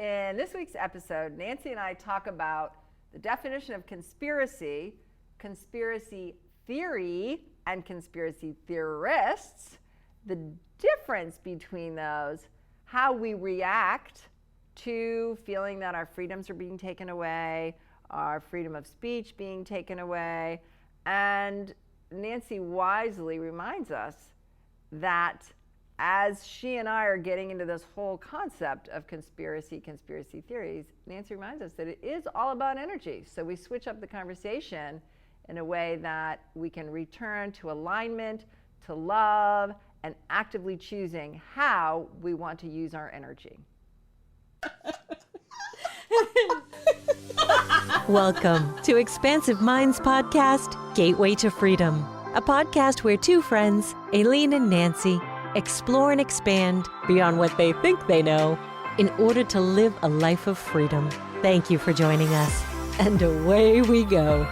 In this week's episode, Nancy and I talk about the definition of conspiracy, conspiracy theory, and conspiracy theorists, the difference between those, how we react to feeling that our freedoms are being taken away, our freedom of speech being taken away, and Nancy wisely reminds us that as she and I are getting into this whole concept of conspiracy theories, Nancy reminds us that it is all about energy. So we switch up the conversation in a way that we can return to alignment, to love, and actively choosing how we want to use our energy. Welcome to Expansive Minds Podcast, Gateway to Freedom, a podcast where two friends, Aileen and Nancy, explore and expand beyond what they think they know in order to live a life of freedom. Thank you for joining us, and away we go.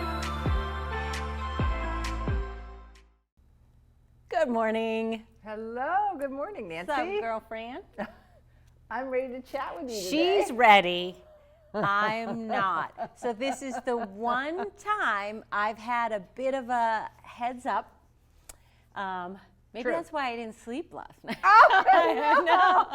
Good morning. Hello, good morning, Nancy. What's up, girlfriend? I'm ready to chat with you today. She's ready. I'm not. So this is the one time I've had a bit of a heads up. Maybe True. that's why I didn't sleep last night. Oh, I know.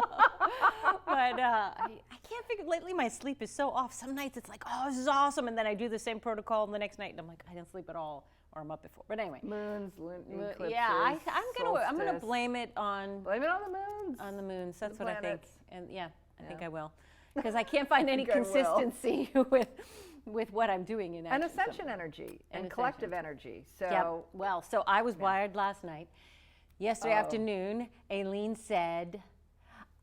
But I can't figure, lately my sleep is so off. Some nights it's like, oh, this is awesome. And then I do the same protocol the next night and I'm like, I didn't sleep at all, or I'm up before. But anyway. Moons, eclipses, yeah, I'm gonna blame it on the moons. On the moons. That's The what I think. planets. And yeah, I think I will. Because I can't find any think I will. consistency with what I'm doing in And action. ascension energy and collective energy. So Yep. Well, so I was wired last night. Yesterday afternoon, Aileen said,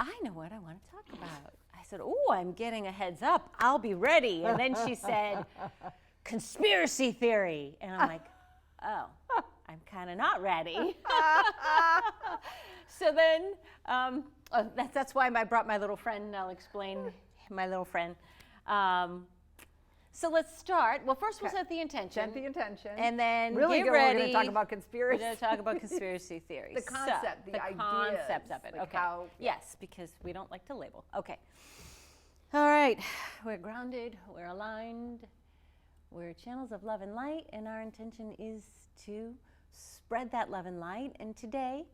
I know what I want to talk about. I said, oh, I'm getting a heads up. I'll be ready. And then she said, conspiracy theory. And I'm like, oh, I'm kind of not ready. So then, that's why I brought my little friend, and I'll explain my little friend. So let's start. Well, first we'll set the intention. set the intention. And then really get good, ready. we're going to talk about conspiracy. We're going to talk about conspiracy theories. The concept, the ideas, concept of it. like Okay. how- Yes, because we don't like to label. Okay. All right. We're grounded. We're aligned. We're channels of love and light, and our intention is to spread that love and light. And today,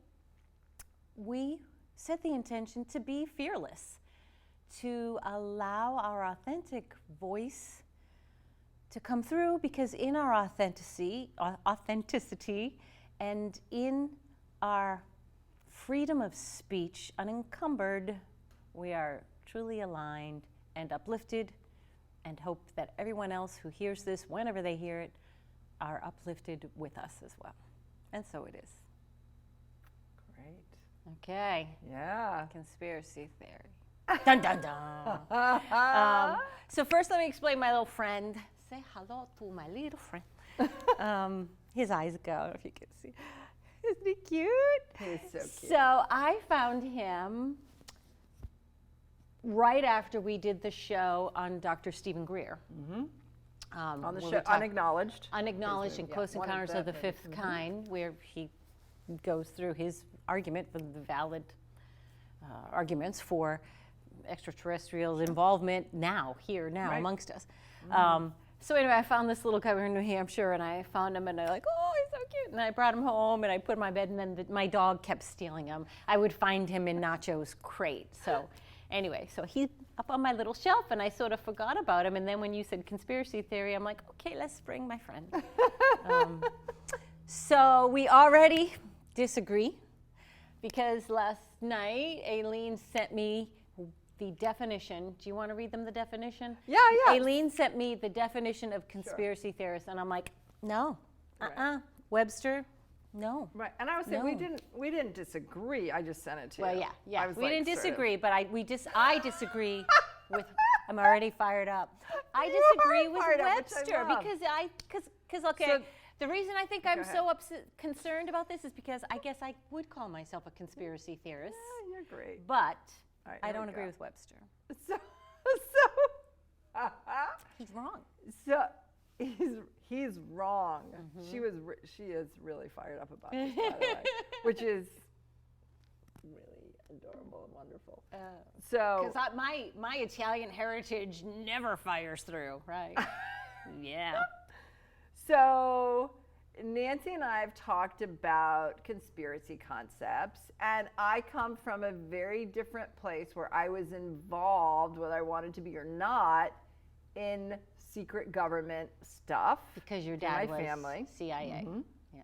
we set the intention to be fearless, to allow our authentic voice to come through, because in our authenticity and in our freedom of speech, unencumbered, we are truly aligned and uplifted, and hope that everyone else who hears this, whenever they hear it, are uplifted with us as well. And so it is. Great. Okay. Yeah. Conspiracy theory. Dun, dun, dun. So first let me explain my little friend. Say hello to my little friend. His eyes go, I don't know if you can see. Isn't he cute? He's so cute. So I found him right after we did the show on Dr. Steven Greer. On the where we show, talk- Unacknowledged. Unacknowledged and Yeah, Close one of Encounters of the the- Fifth Kind, where he goes through his argument for the valid arguments for extraterrestrials' involvement here now Right. amongst us. So anyway, I found this little guy. We were in New Hampshire, and I found him, and I like, oh, he's so cute. And I brought him home, and I put him in my bed, and then my dog kept stealing him. I would find him in Nacho's crate. So anyway, so he's up on my little shelf, and I sort of forgot about him. And then when you said conspiracy theory, I'm like, okay, let's bring my friend. So we already disagree, because last night, Aileen sent me the definition. Do you want to read them the definition? Yeah, yeah. Aileen sent me the definition of conspiracy theorist, and I'm like, no, Webster, no. Right, and I was saying No. we didn't disagree. I just sent it to Well, you. yeah. I was We like, didn't sort of- disagree, but I disagree with. I'm already fired up. I disagree with fired up, which I Webster love. because okay. So- the reason I think I'm ahead. so concerned about this is because I guess I would call myself a conspiracy theorist, Yeah, you're great. but All right, I here we don't agree go. with Webster. He's wrong. So he's wrong. She is really fired up about this, by the way, which is really adorable and wonderful. So, because my Italian heritage never fires through, right? Yeah. so Nancy and I have talked about conspiracy concepts, and I come from a very different place where I was involved, whether I wanted to be or not, in secret government stuff. Because your dad was family. CIA. Mm-hmm. Yeah.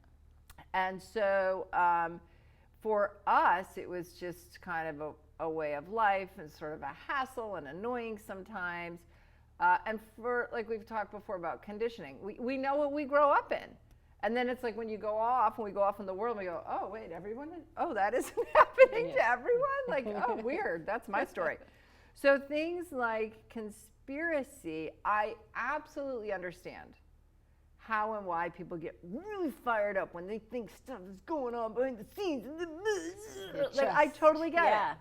And so for us, it was just kind of a way of life and sort of a hassle and annoying sometimes. And for, like we've talked before about conditioning, we know what we grow up in. And then it's like when we go off in the world, we go, oh, wait, that isn't happening to everyone? Like, oh, weird, that's my story. So things like conspiracy, I absolutely understand how and why people get really fired up when they think stuff is going on behind the scenes. Like, I totally get it.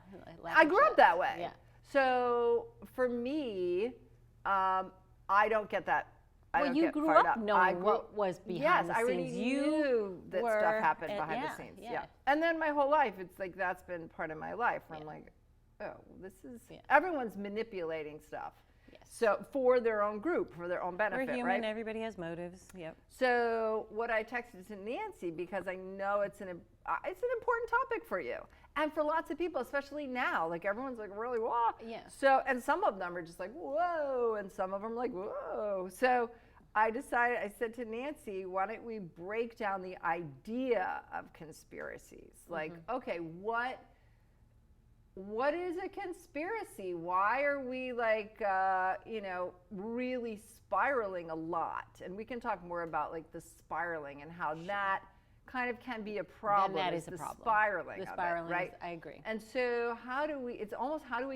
I grew up that way. Yeah. So for me, I don't get that. Well, you grew up knowing what was behind the scenes. Yes, I already knew that stuff happened behind the scenes. Yeah. And then my whole life, it's like that's been part of my life where I'm like, oh, this is, everyone's manipulating stuff. Yes. So for their own group, for their own benefit, We're human, right? everybody has motives. Yep. So what I texted to Nancy, because I know it's an important topic for you. And for lots of people, especially now, like everyone's like really, whoa. Yeah. So, and some of them are just like, whoa, and some of them like, whoa. So I said to Nancy, why don't we break down the idea of conspiracies? Like, okay, what is a conspiracy? Why are we like, really spiraling a lot? And we can talk more about like the spiraling and how that kind of can be a problem. Then that is a the problem. Spiraling The of spiraling, it, right? I agree. And so how do we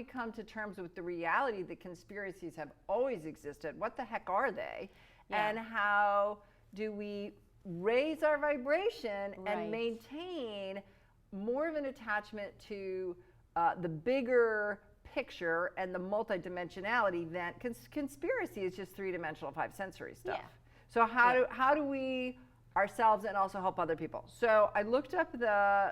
come to terms with the reality that conspiracies have always existed? What the heck are they? Yeah. And how do we raise our vibration and maintain more of an attachment to the bigger picture and the multidimensionality than conspiracy is just three-dimensional, five sensory stuff. Yeah. So how do we ourselves and also help other people? So I looked up the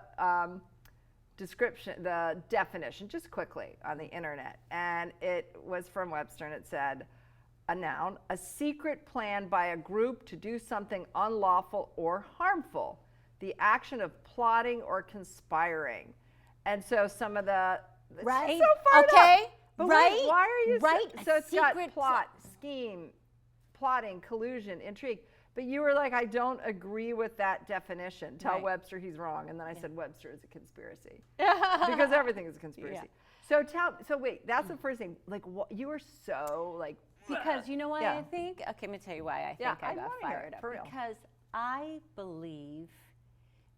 the definition just quickly on the internet, and it was from Webster, and it said, a noun, a secret plan by a group to do something unlawful or harmful, the action of plotting or conspiring. And so some of the Right. so fired up. But Right. wait, why are you Right. so it's got Secret plot, scheme, plotting, collusion, intrigue. But you were like, I don't agree with that definition. Tell Right. Webster he's wrong. And then I said, Webster is a conspiracy. Because everything is a conspiracy. So wait, that's the first thing. Like, you were so like, Because you know why I think? Okay, let me tell you why I think I got wanna hear fired it, up. for real. Because I believe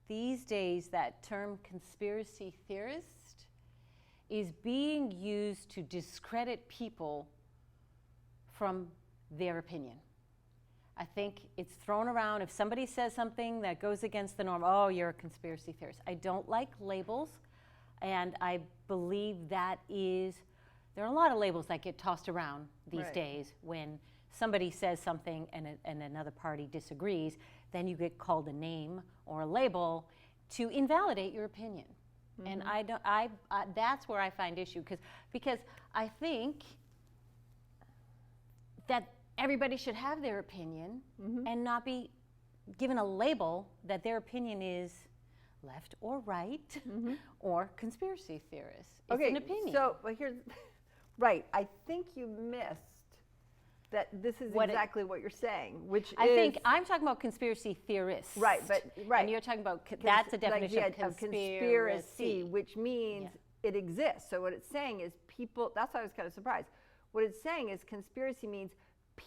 these days that term conspiracy theorist is being used to discredit people from their opinion. I think it's thrown around. If somebody says something that goes against the norm, oh, you're a conspiracy theorist. I don't like labels, and I believe that there are a lot of labels that get tossed around these days when somebody says something and another party disagrees, then you get called a name or a label to invalidate your opinion. And that's where I find issue, because I think that everybody should have their opinion and not be given a label that their opinion is left or right or conspiracy theorists. It's an opinion. So here's, I think you missed that this is exactly what you're saying, which I think I'm talking about conspiracy theorists. Right. And you're talking about, that's a definition like of conspiracy, which means it exists. So what it's saying is people, that's why I was kind of surprised. What it's saying is conspiracy means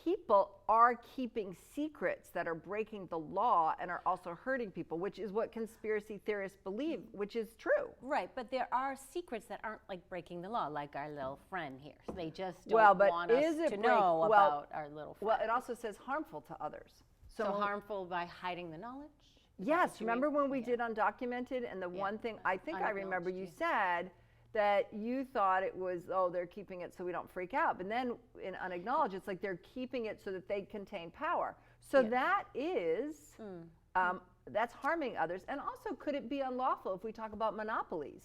people are keeping secrets that are breaking the law and are also hurting people, which is what conspiracy theorists believe, which is true. Right, but there are secrets that aren't like breaking the law, like our little friend here. So they just don't want us to know about our little friend. Well, it also says harmful to others. So harmful by hiding the knowledge? Yes, remember when we did undocumented, and the one thing I think I remember you said that you thought it was, they're keeping it so we don't freak out. But then in unacknowledged, it's like they're keeping it so that they contain power. So that is, that's harming others. And also, could it be unlawful if we talk about monopolies?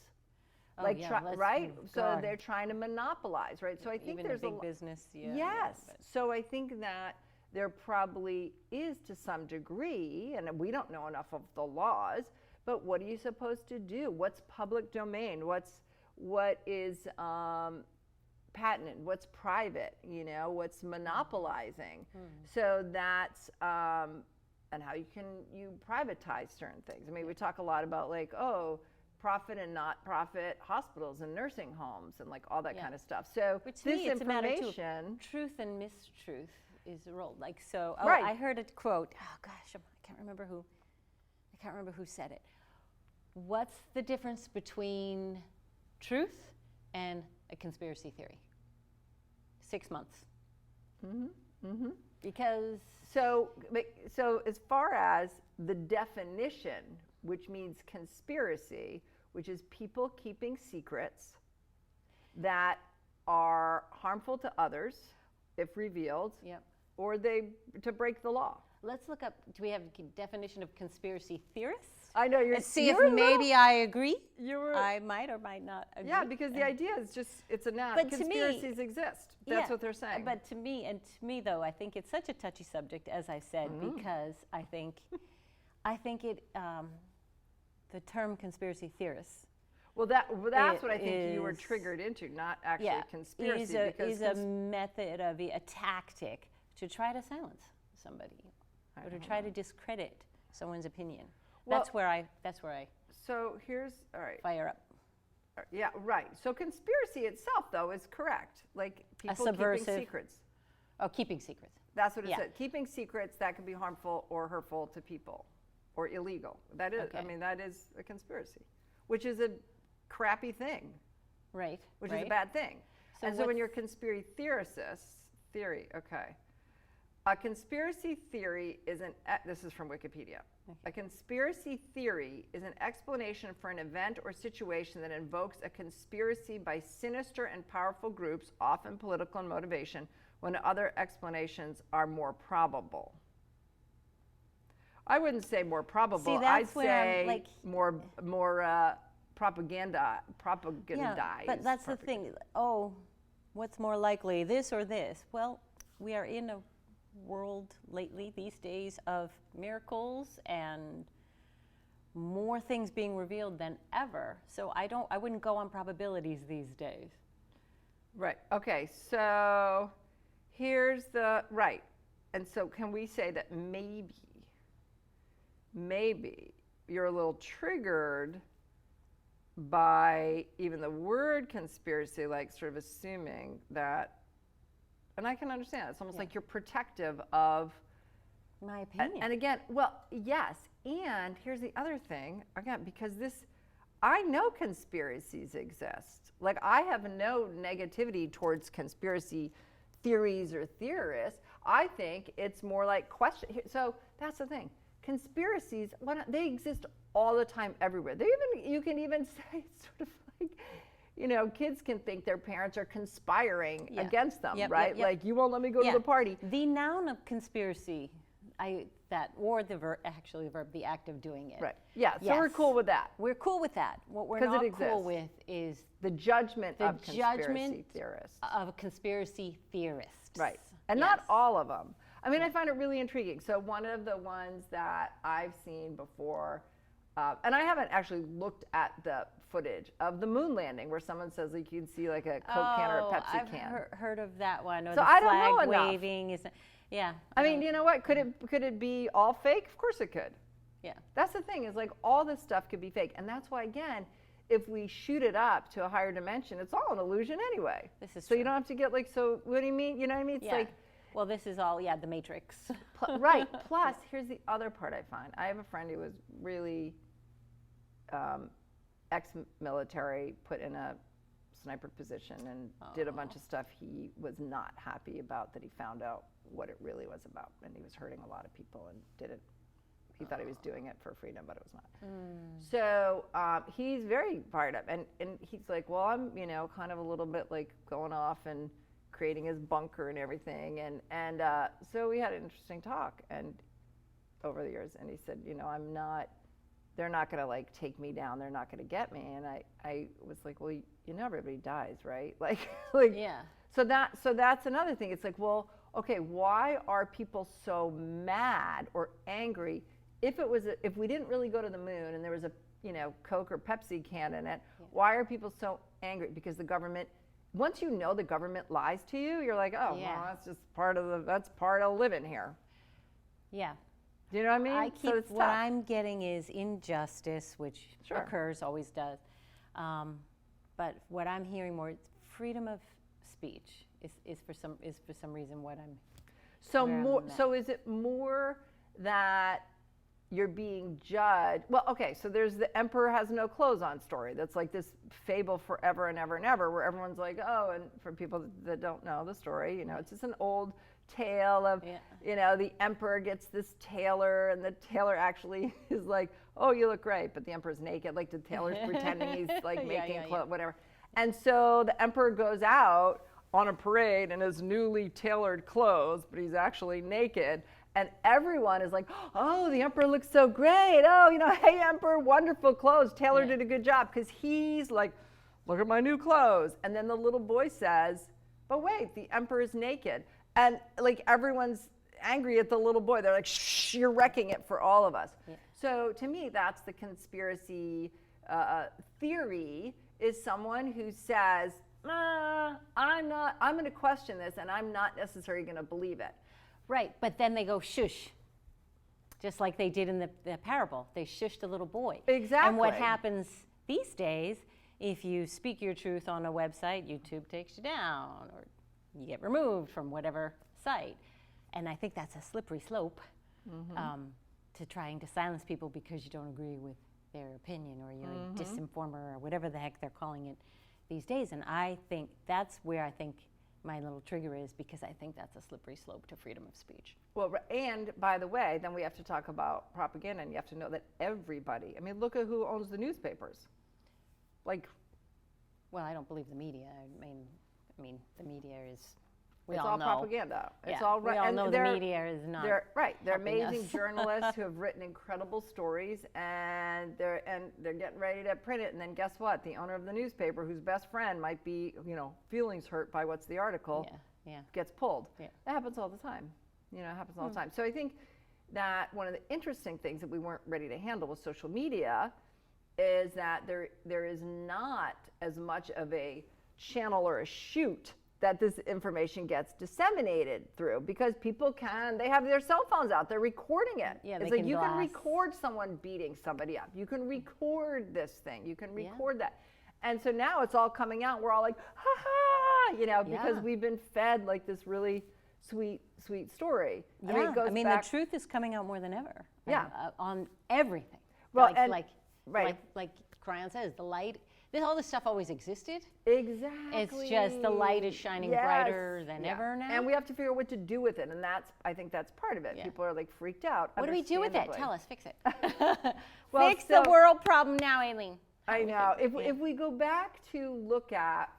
Oh, like yeah, right? So God. they're trying to monopolize, right? So I think Even there's the a big business, yeah. yes. but- So I think that there probably is to some degree, and we don't know enough of the laws, but what are you supposed to do? What's public domain? What is patented? What's private? What's monopolizing? So that's and how you privatize certain things. I mean, we talk a lot about like, profit and not profit hospitals and nursing homes and like all that kind of stuff. So Which to this me, it's a matter too. information, Truth and mistruth is a role. Like so. Right. I heard a quote. Oh gosh, I can't remember who said it. What's the difference between truth and a conspiracy theory? 6 months. Because so as far as the definition, which means conspiracy, which is people keeping secrets that are harmful to others if revealed, Yep. or to break the law. Let's look up. Do we have a definition of conspiracy theorists? I know you're. Let's see you're if maybe I agree. You were. I might or might not agree. Yeah, because the idea is just it's a noun. But to me- Conspiracies exist. That's what they're saying. But to me though, I think it's such a touchy subject, as I said, because I think it the term conspiracy theorists. Well, that's what I think you were is- triggered into, not actually conspiracy. Is a method of a tactic to try to silence somebody or to try to discredit someone's opinion. Well- That's where I So here's all right. fire up. Yeah, right. So conspiracy itself, though, is correct. Like people keeping subversive- secrets. Oh, keeping secrets. That's what it Yeah. said. Keeping secrets that can be harmful or hurtful to people, or illegal. That is. I Okay. mean, that is a conspiracy, which is a crappy thing. Right. Which right. is a bad thing. So and so when what's- you're conspiracy theory, okay. A conspiracy theory is this is from Wikipedia. Okay. A conspiracy theory is an explanation for an event or situation that invokes a conspiracy by sinister and powerful groups, often political in motivation, when other explanations are more probable. I wouldn't say more probable. See, I'd that's where I'm, say like- more propagandized. Yeah, but that's the thing. Oh, what's more likely, this or this? Well, we are in a world lately these days of miracles and more things being revealed than ever. So I wouldn't go on probabilities these days. Right. Okay. So here's right. And so can we say that maybe you're a little triggered by even the word conspiracy, like sort of assuming that, and I can understand, it's almost like you're protective of My opinion. and again, well, yes, and here's the other thing, again, because I know conspiracies exist. Like, I have no negativity towards conspiracy theories or theorists. I think it's more like question. So that's the thing. Conspiracies, they exist all the time everywhere. You can even say sort of like, kids can think their parents are conspiring against them, right? Yep. Like, you won't let me go to the party. The noun of conspiracy, or the verb, the act of doing it. Right. Yeah. So Yes. we're cool with that. We're cool with that. What we're 'Cause it not exists. cool with is The judgment the of conspiracy judgment theorists. of conspiracy theorists. Right. And not all of them. I mean, I find it really intriguing. So one of the ones that I've seen before, and I haven't actually looked at the footage of the moon landing where someone says like you can see like a Coke can or a Pepsi I've can. heard of that one. Or So the I don't know flag enough. waving is, yeah. I mean, you know what? Could it be all fake? Of course it could. Yeah. That's the thing, is like all this stuff could be fake. And that's why, again, if we shoot it up to a higher dimension, it's all an illusion anyway. This is so true. you don't have to get like, so what do you mean? You know what I mean? It's Yeah. like, Well, this is all, the Matrix. right. Plus, here's the other part I find. I have a friend who was really ex-military, put in a sniper position and did a bunch of stuff he was not happy about, that he found out what it really was about. And he was hurting a lot of people and did it. He thought he was doing it for freedom, but it was not. So he's very fired up. And he's like, well, I'm, kind of a little bit like going off and creating his bunker and everything. And so we had an interesting talk and over the years. And he said, I'm not they're not going to like take me down. They're not going to get me. And I was like, well, you know, everybody dies, right? Like, Yeah. So that's another thing. It's like, well, okay, why are people so mad or angry if we didn't really go to the moon and there was a, you know, Coke or Pepsi can in it? Yeah. Why are people so angry? Because the government, once you know the government lies to you, you're like, oh, well, that's just part of living here. Yeah. Do you know what I mean? What I'm getting is injustice, which occurs, always does. But what I'm hearing more, freedom of speech is for some reason what I'm. So is it more that you're being judged? Well, okay, so there's the emperor has no clothes on story. That's like this fable forever and ever and ever, where everyone's like, oh, and for people that don't know the story, you know, it's just an old tale of, you know, the emperor gets this tailor, and the tailor actually is like, oh, you look great, but the emperor's naked, like the tailor's pretending he's like making clothes, whatever. And so the emperor goes out on a parade in his newly tailored clothes, but he's actually naked. And everyone is like, oh, the emperor looks so great. Oh, you know, hey, emperor, wonderful clothes. Taylor did a good job, because he's like, look at my new clothes. And then the little boy says, but wait, the emperor's naked. And like everyone's angry at the little boy. They're like, shh, you're wrecking it for all of us. Yeah. So to me, that's the conspiracy theory, is someone who says, I'm going to question this, and I'm not necessarily going to believe it. Right, but then they go shush, just like they did in the parable. They shushed a little boy. Exactly. And what happens these days, if you speak your truth on a website, YouTube takes you down, or you get removed from whatever site. And I think that's a slippery slope to trying to silence people because you don't agree with their opinion, or you're a disinformer, or whatever the heck they're calling it these days. And I think that's where I think my little trigger is, because I think that's a slippery slope to freedom of speech. Well, and by the way, then we have to talk about propaganda, and you have to know that everybody, I mean, look at who owns the newspapers. Like, well, I don't believe the media. I mean, the media is, it's all propaganda. It's all right. We all know the media is not. They're amazing journalists who have written incredible stories, and they're getting ready to print it. And then guess what? The owner of the newspaper, whose best friend might be, you know, feelings hurt by what's the article, gets pulled. Yeah. That happens all the time. You know, it happens all the time. So I think that one of the interesting things that we weren't ready to handle with social media is that there is not as much of a channel or a chute that this information gets disseminated through, because people they have their cell phones out, they're recording it. Yeah, it's like you can record someone beating somebody up. You can record this thing. You can record that. And so now it's all coming out. We're all like, ha ha, you know, because we've been fed like this really sweet story. Yeah, the truth is coming out more than ever. Yeah. On everything. Well, like Cryon says, the light, all this stuff always existed. Exactly. It's just the light is shining brighter than ever now. And we have to figure out what to do with it. And I think that's part of it. People are like freaked out. What do we do with it? Tell us, fix it. Well, fix the world problem now, Aileen. I know. If we go back to look at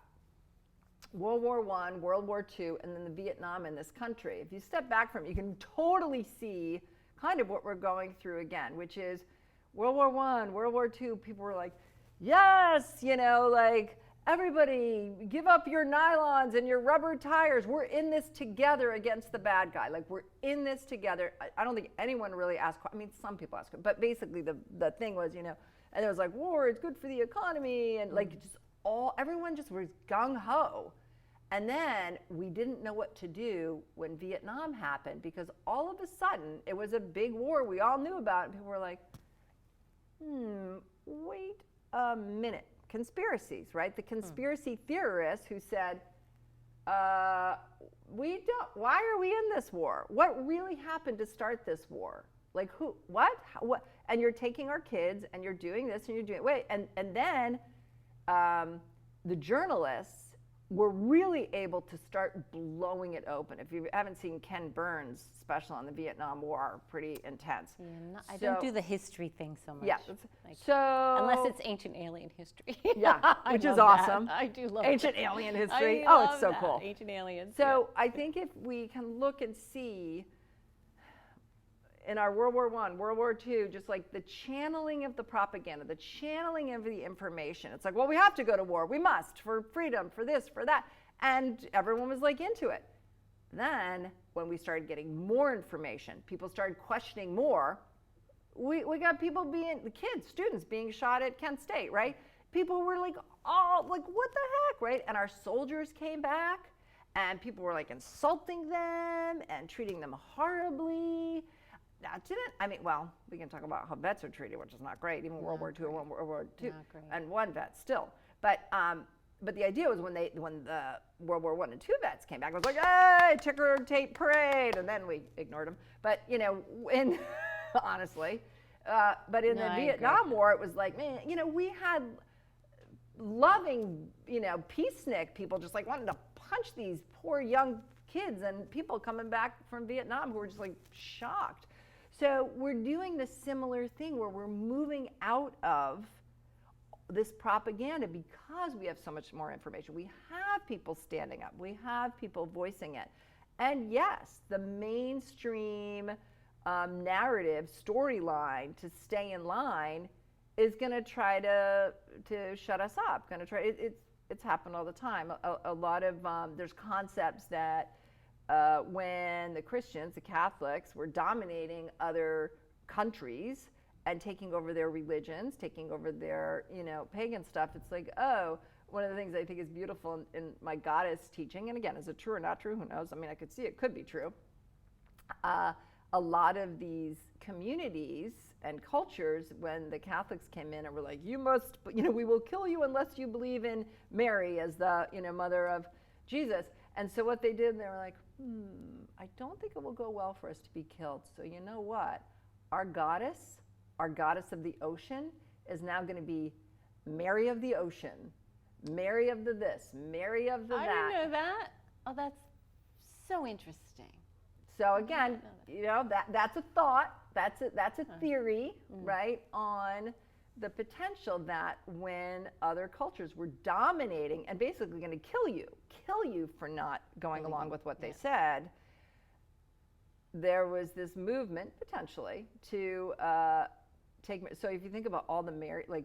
World War I, World War II, and then the Vietnam in this country, if you step back from it, you can totally see kind of what we're going through again, which is World War I, World War II, people were like, yes, you know, like, everybody give up your nylons and your rubber tires. We're in this together against the bad guy. Like, we're in this together. I don't think anyone really asked, I mean, some people asked, but basically the thing was, you know, and it was like, war is good for the economy, and like everyone just was gung-ho. And then we didn't know what to do when Vietnam happened, because all of a sudden it was a big war we all knew about, and people were like, wait a minute. Conspiracies, right? The conspiracy theorists who said, why are we in this war? What really happened to start this war? Like, who, what? And you're taking our kids, and you're doing this, and you're doing, and then the journalists were really able to start blowing it open. If you haven't seen Ken Burns' special on the Vietnam War, pretty intense. Yeah, I don't do the history thing so much. Yeah. Like, so unless it's ancient alien history. Yeah, which is awesome. I do love ancient alien history. It's so cool. Ancient aliens. So I think if we can look and see, in our World War I, World War II, just like the channeling of the propaganda, the channeling of the information. It's like, well, we have to go to war. We must, for freedom, for this, for that. And everyone was like into it. Then when we started getting more information, people started questioning more. We got people the kids, students being shot at Kent State, right? People were like, oh, like, what the heck, right? And our soldiers came back and people were like insulting them and treating them horribly. That didn't, I mean, well, we can talk about how vets are treated, which is not great, even World War II and World War II, and one vet still. But the idea was when the World War I and II vets came back, it was like, hey, ticker tape parade, and then we ignored them. But, you know, honestly, but in the Vietnam War, it was like, man, you know, we had loving, you know, peacenik people just like wanting to punch these poor young kids and people coming back from Vietnam who were just like shocked. So we're doing the similar thing where we're moving out of this propaganda because we have so much more information. We have people standing up. We have people voicing it. And yes, the mainstream narrative storyline to stay in line is going to try to shut us up. Going to try. It's happened all the time. A lot of there's concepts that when the Christians, the Catholics, were dominating other countries and taking over their religions, taking over their, you know, pagan stuff, it's like, oh, one of the things I think is beautiful in my goddess teaching, and again, is it true or not true? Who knows? I mean, I could see it could be true. A lot of these communities and cultures, when the Catholics came in and were like, you must, you know, we will kill you unless you believe in Mary as the, you know, mother of Jesus. And so what they did, they were like, I don't think it will go well for us to be killed. So you know what? Our goddess of the ocean, is now going to be Mary of the ocean, Mary of the this, Mary of the that. I didn't know that. Oh, that's so interesting. So again, you know, that's a thought, that's a theory, right, on the potential that when other cultures were dominating and basically going to kill you for not going along with what they said, there was this movement potentially to take. So if you think about all the Mary, I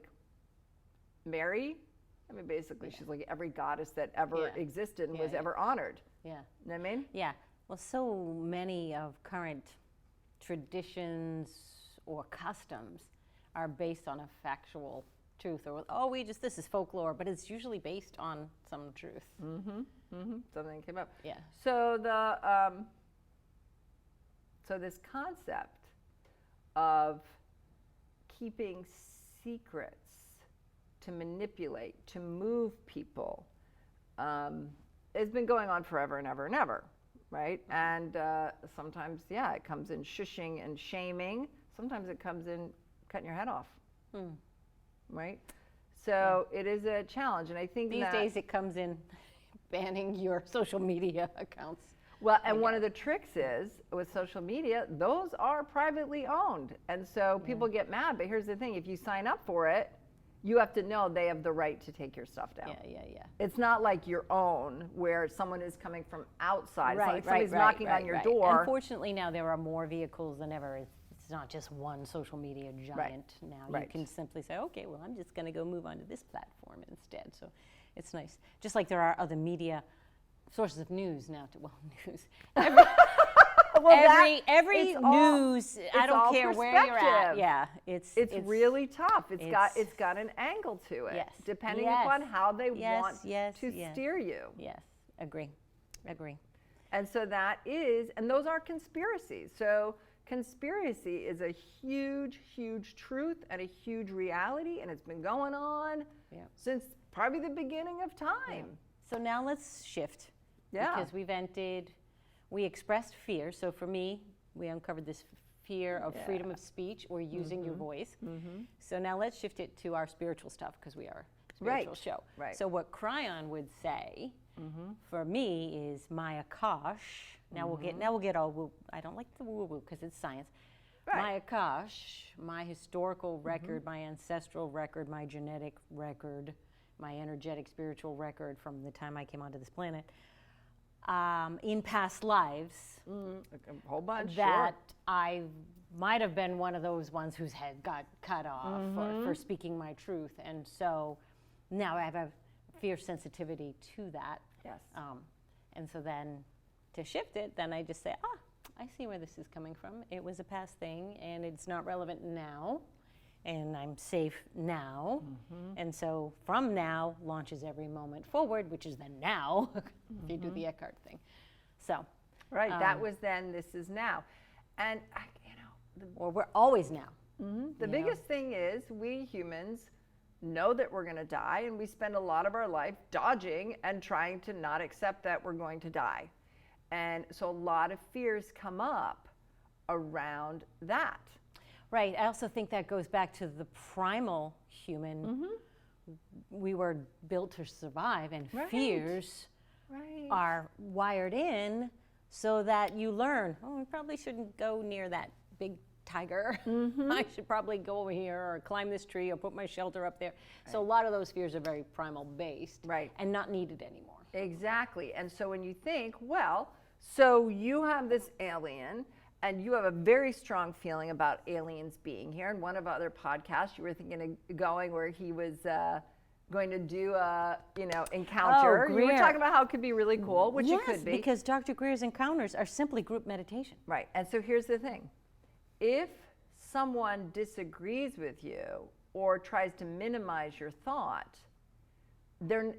mean, basically she's like every goddess that ever existed and was ever honored. Yeah. You know what I mean? Yeah. Well, so many of current traditions or customs are based on a factual truth, or this is folklore, but it's usually based on some truth. Something came up. Yeah. So so this concept of keeping secrets to manipulate, to move people, has been going on forever and ever and ever. Right? And sometimes, it comes in shushing and shaming. Sometimes it comes in cutting your head off. Right? So it is a challenge. And I think these days it comes in banning your social media accounts. Well, and one of the tricks is with social media, those are privately owned. And so people get mad. But here's the thing. If you sign up for it, you have to know they have the right to take your stuff down. Yeah. It's not like your own, where someone is coming from outside. It's like somebody's knocking on your door. Unfortunately, now there are more vehicles than ever. It's not just one social media giant now. You can simply say, okay, well, I'm just going to go move on to this platform instead. So it's nice. Just like there are other media sources of news now. News. Every news, I don't care where you're at. Yeah, it's really tough. It's got an angle to it, depending upon how they want to steer you. Yes, agree. And so and those are conspiracies. So conspiracy is a huge, huge truth and a huge reality, and it's been going on since probably the beginning of time. Yeah. So now let's shift. Yeah. Because we expressed fear. So for me, we uncovered this fear of freedom of speech or using your voice. So now let's shift it to our spiritual stuff, because we are a spiritual show. Right. So what Cryon would say for me is my Akash. Now we'll get all woo. I don't like the woo-woo because it's science. My Akash, my historical record, my ancestral record, my genetic record, my energetic spiritual record from the time I came onto this planet. In past lives, a whole bunch that I've might have been one of those ones whose head got cut off for speaking my truth. And so now I have a fierce sensitivity to that. Yes. And so then to shift it, then I just say, I see where this is coming from. It was a past thing, and it's not relevant now, and I'm safe now. And so from now launches every moment forward, which is the now, if you do the Eckhart thing. So. Right, that was then, this is now. And, Or we're always now. the biggest thing is we humans know that we're going to die, and we spend a lot of our life dodging and trying to not accept that we're going to die. And so a lot of fears come up around that. Right. I also think that goes back to the primal human. We were built to survive, and fears are wired in so that you learn, we probably shouldn't go near that big tiger. I should probably go over here or climb this tree or put my shelter up there. So a lot of those fears are very primal based and not needed anymore. Exactly. And so when you think, well, so you have this alien and you have a very strong feeling about aliens being here. In one of other podcasts, you were thinking of going where he was going to do a, encounter. You were talking about how it could be really cool, which it could be. Because Dr. Greer's encounters are simply group meditation. Right. And so here's the thing. If someone disagrees with you or tries to minimize your thought,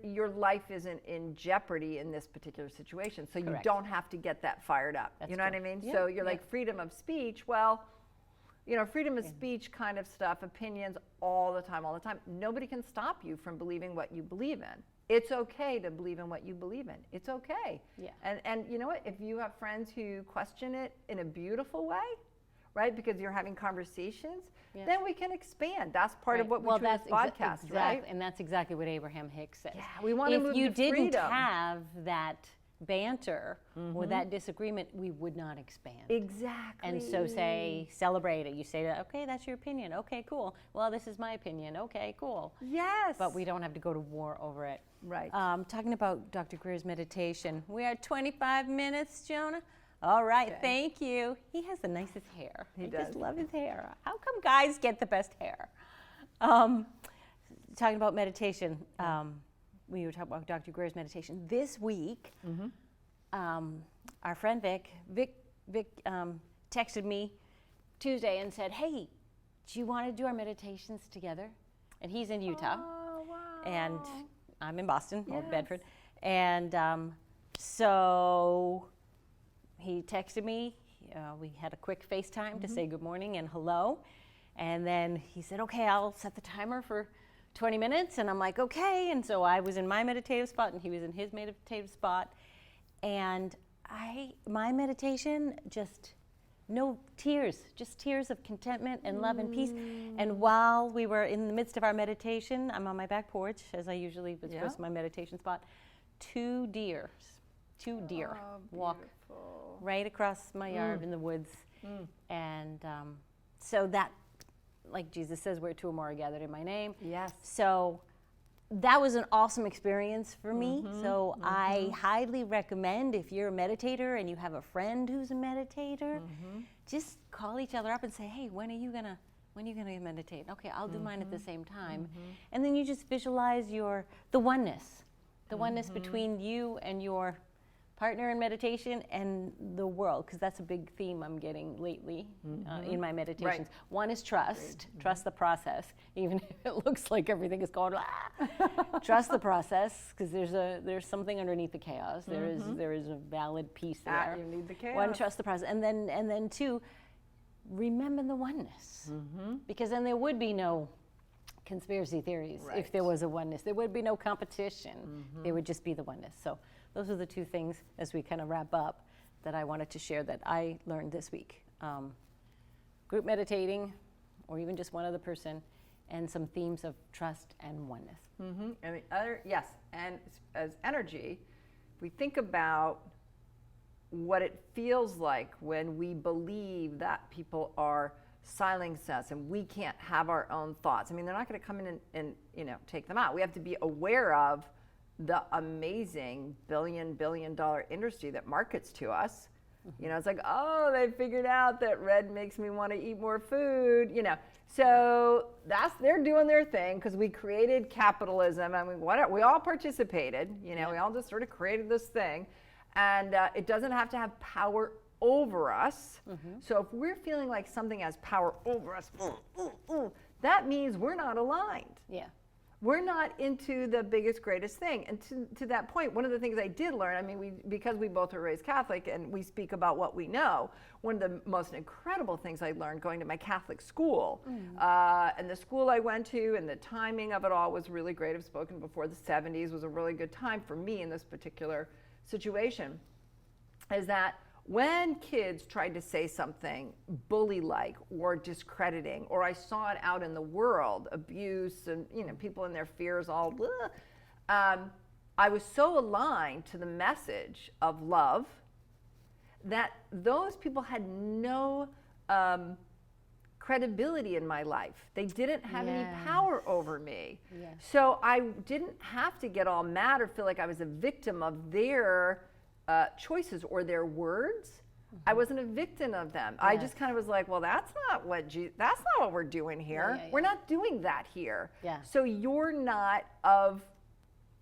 your life isn't in jeopardy in this particular situation. So you don't have to get that fired up. You know what I mean? Yeah. So you're like freedom of speech. Well, freedom of speech kind of stuff, opinions all the time. Nobody can stop you from believing what you believe in. It's okay to believe in what you believe in. It's okay. Yeah. And you know what? If you have friends who question it in a beautiful way, right? Because you're having conversations, then we can expand. That's part of what we do with this podcast, right? And that's exactly what Abraham Hicks says. Yeah, we want to move to freedom. If you didn't have that banter or that disagreement, we would not expand. Exactly. And so celebrate it. You say, okay, that's your opinion. Okay, cool. Well, this is my opinion. Okay, cool. Yes. But we don't have to go to war over it. Right. Talking about Dr. Greer's meditation, we are at 25 minutes, Jonah. All right, thank you. He has the nicest hair. He does. I just love his hair. How come guys get the best hair? Talking about meditation, we were talking about Dr. Greer's meditation. This week, our friend Vic texted me Tuesday and said, hey, do you want to do our meditations together? And he's in Utah. Oh, wow. And I'm in Boston, or Bedford. And so he texted me. We had a quick FaceTime to say good morning and hello. And then he said, okay, I'll set the timer for 20 minutes. And I'm like, okay. And so I was in my meditative spot and he was in his meditative spot. And my meditation, just no tears, just tears of contentment and love and peace. And while we were in the midst of our meditation, I'm on my back porch, as I usually was supposed to my meditation spot, two deer walk right across my yard in the woods. And so that, like Jesus says, where two or more are gathered in my name. Yes. So that was an awesome experience for me. So I highly recommend, if you're a meditator and you have a friend who's a meditator, just call each other up and say, hey, when are you gonna meditate? Okay, I'll do mine at the same time. And then you just visualize the oneness between you and your partner in meditation and the world, because that's a big theme I'm getting lately in my meditations. One is trust. Trust the process, even if it looks like everything is going trust the process, because there's something underneath the chaos. There is a valid piece there. You need the chaos. One, trust the process, and then two, remember the oneness, because then there would be no conspiracy theories if there was a oneness. There would be no competition. There would just be the oneness. So those are the two things, as we kind of wrap up, that I wanted to share that I learned this week. Group meditating, or even just one other person, and some themes of trust and oneness. And the other, and as energy, if we think about what it feels like when we believe that people are silencing us and we can't have our own thoughts. I mean, they're not going to come in and take them out. We have to be aware of the amazing billion-dollar industry that markets to us, You know, it's like, oh, they figured out that red makes me want to eat more food, you know. So they're doing their thing because we created capitalism, and we all participated, you know, we all just sort of created this thing. And it doesn't have to have power over us. So if we're feeling like something has power over us, that means we're not aligned. Yeah. We're not into the biggest, greatest thing. And to that point, one of the things I did learn, I mean, because we both were raised Catholic and we speak about what we know, one of the most incredible things I learned going to my Catholic school, and the school I went to and the timing of it all was really great. I've spoken before, the 70s was a really good time for me in this particular situation, is that when kids tried to say something bully-like or discrediting, or I saw it out in the world, abuse and, you know, people in their fears all, I was so aligned to the message of love that those people had no credibility in my life. They didn't have any power over me. So I didn't have to get all mad or feel like I was a victim of their choices or their words. I wasn't a victim of them. I just kind of was like, well, that's not what we're doing here. We're not doing that here. So you're not of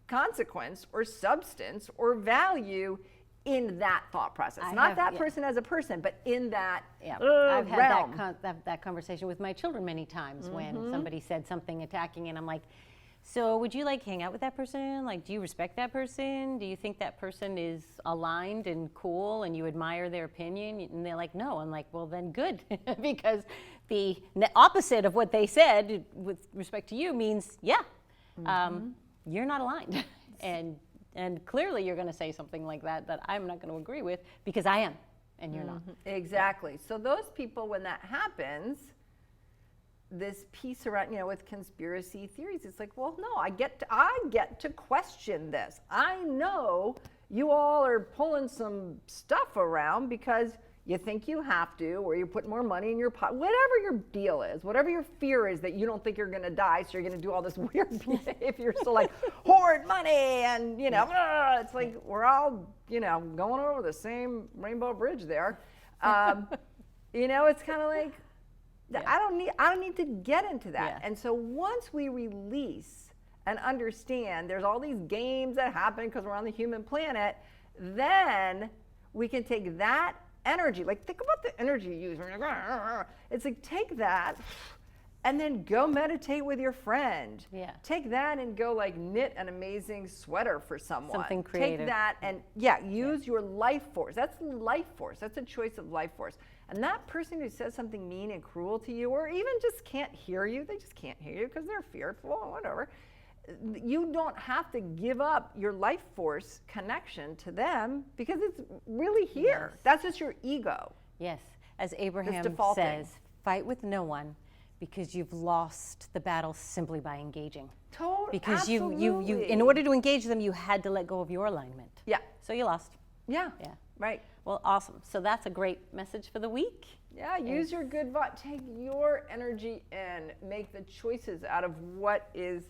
consequence or substance or value in that thought process. Not that person as a person, but in that I've had realm. that conversation with my children many times when somebody said something attacking, and I'm like, so would you like hang out with that person? Like, do you respect that person? Do you think that person is aligned and cool and you admire their opinion? And they're like, no. I'm like, well, then good. Because the opposite of what they said with respect to you means, you're not aligned. And clearly you're going to say something like that I'm not going to agree with because I am and you're not. Exactly. So those people, when that happens, this piece around, you know, with conspiracy theories, it's like, well, no, I get to question this. I know you all are pulling some stuff around because you think you have to, or you put more money in your pocket, whatever your deal is, whatever your fear is that you don't think you're going to die, so you're going to do all this weird behavior, so like hoard money and, you know, it's like we're all, you know, going over the same rainbow bridge there. You know, it's kind of like, I don't need to get into that. And so once we release and understand there's all these games that happen because we're on the human planet, then we can take that energy, like think about the energy you use. It's like take that and then go meditate with your friend. Take that and go like knit an amazing sweater for someone. Something creative. Take that and use your life force. That's life force. That's a choice of life force. And that person who says something mean and cruel to you, or even just can't hear you, they just can't hear you because they're fearful or whatever. You don't have to give up your life force connection to them because it's really here. That's just your ego. Yes. As Abraham defaulting. says, fight with no one because you've lost the battle simply by engaging. Because you in order to engage them, you had to let go of your alignment. So you lost. Right. Well, awesome. So that's a great message for the week. Use your good vibe. Take your energy in. Make the choices out of what is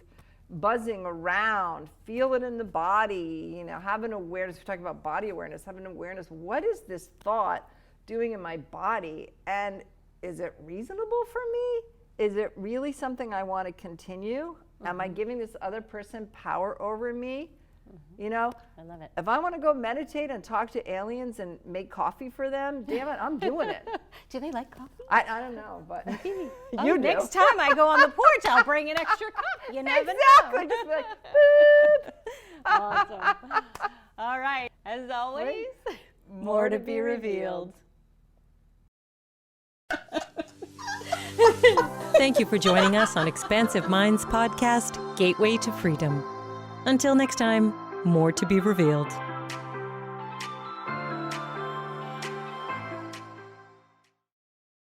buzzing around. Feel it in the body. You know, have an awareness. We're talking about body awareness. Have an awareness. What is this thought doing in my body? And is it reasonable for me? Is it really something I want to continue? Am I giving this other person power over me? You know, I love it. If I want to go meditate and talk to aliens and make coffee for them, damn it, I'm doing it. Do they like coffee? I don't know, but you do. Next time I go on the porch, I'll bring an extra cup. You never exactly. know. Just like, boop. Awesome. All right. As always, more to be revealed. Thank you for joining us on Expansive Minds podcast, Gateway to Freedom. Until next time, more to be revealed.